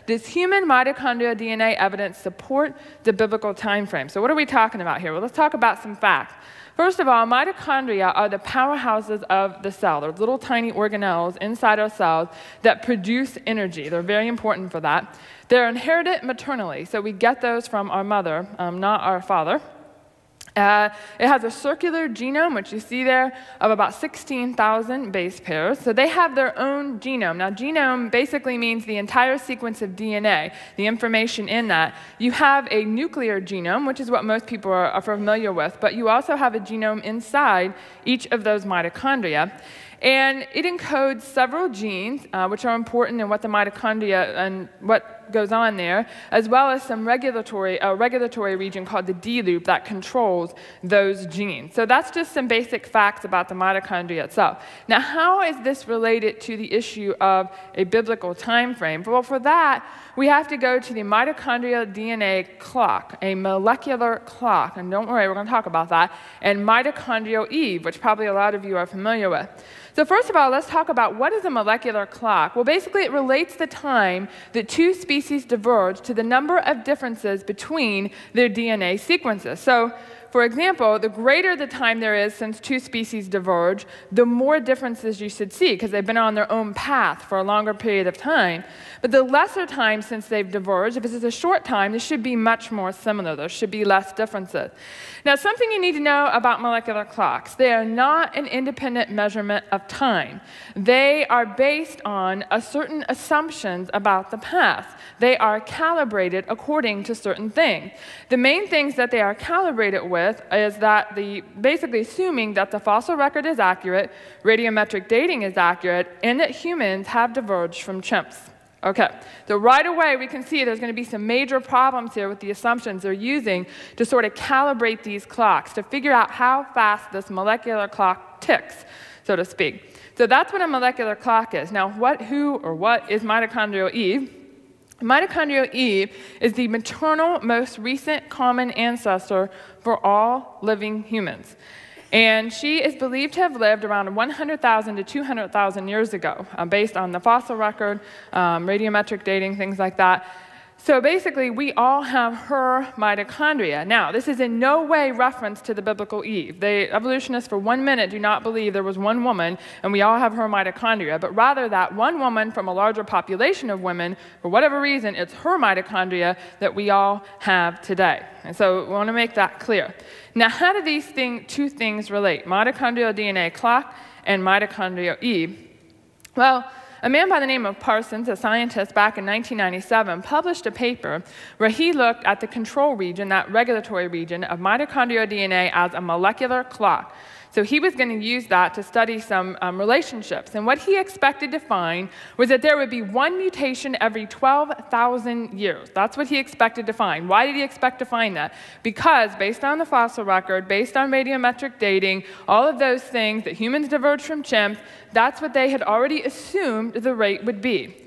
does human mitochondrial DNA evidence support the biblical time frame? So what are we talking about here? Well, let's talk about some facts. First of all, mitochondria are the powerhouses of the cell. They're little tiny organelles inside our cells that produce energy. They're very important for that. They're inherited maternally, so we get those from our mother, not our father. It has a circular genome, which you see there, of about 16,000 base pairs. So they have their own genome. Now, genome basically means the entire sequence of DNA, the information in that. You have a nuclear genome, which is what most people are familiar with, but you also have a genome inside each of those mitochondria. And it encodes several genes, which are important in what the mitochondria and what goes on there, as well as some regulatory region called the D loop that controls those genes. So that's just some basic facts about the mitochondria itself. Now, how is this related to the issue of a biblical time frame? Well, for that, we have to go to the mitochondrial DNA clock, a molecular clock. And don't worry, we're going to talk about that. And mitochondrial Eve, which probably a lot of you are familiar with. So first of all, let's talk about what is a molecular clock. Well, basically, it relates the time that two species diverge to the number of differences between their DNA sequences. So, for example, the greater the time there is since two species diverge, the more differences you should see, because they've been on their own path for a longer period of time. But the lesser time since they've diverged, if this is a short time, this should be much more similar. There should be less differences. Now, something you need to know about molecular clocks, they are not an independent measurement of time. They are based on certain assumptions about the past. They are calibrated according to certain things. The main things that they are calibrated with is that basically assuming that the fossil record is accurate, radiometric dating is accurate, and that humans have diverged from chimps. Okay, so right away we can see there's going to be some major problems here with the assumptions they're using to sort of calibrate these clocks, to figure out how fast this molecular clock ticks, so to speak. So that's what a molecular clock is. Now, what is mitochondrial Eve? Mitochondrial Eve is the maternal most recent common ancestor for all living humans. And she is believed to have lived around 100,000 to 200,000 years ago, based on the fossil record, radiometric dating, things like that. So basically, we all have her mitochondria. Now, this is in no way reference to the biblical Eve. The evolutionists for 1 minute do not believe there was one woman and we all have her mitochondria, but rather that one woman from a larger population of women, for whatever reason, it's her mitochondria that we all have today. And so we want to make that clear. Now, how do these two things relate? Mitochondrial DNA clock and mitochondrial Eve. Well, a man by the name of Parsons, a scientist back in 1997, published a paper where he looked at the control region, that regulatory region, of mitochondrial DNA as a molecular clock. So he was going to use that to study some relationships. And what he expected to find was that there would be one mutation every 12,000 years. That's what he expected to find. Why did he expect to find that? Because based on the fossil record, based on radiometric dating, all of those things that humans diverge from chimps, that's what they had already assumed the rate would be.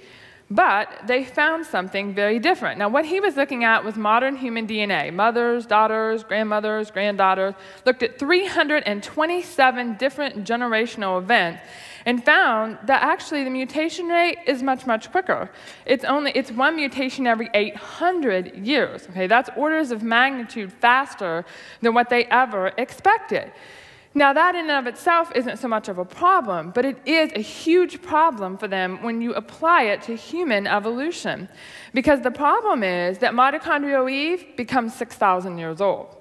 But they found something very different. Now, what he was looking at was modern human DNA. Mothers, daughters, grandmothers, granddaughters, looked at 327 different generational events and found that actually the mutation rate is much, much quicker. It's one mutation every 800 years. Okay, that's orders of magnitude faster than what they ever expected. Now, that in and of itself isn't so much of a problem, but it is a huge problem for them when you apply it to human evolution. Because the problem is that mitochondrial Eve becomes 6,000 years old.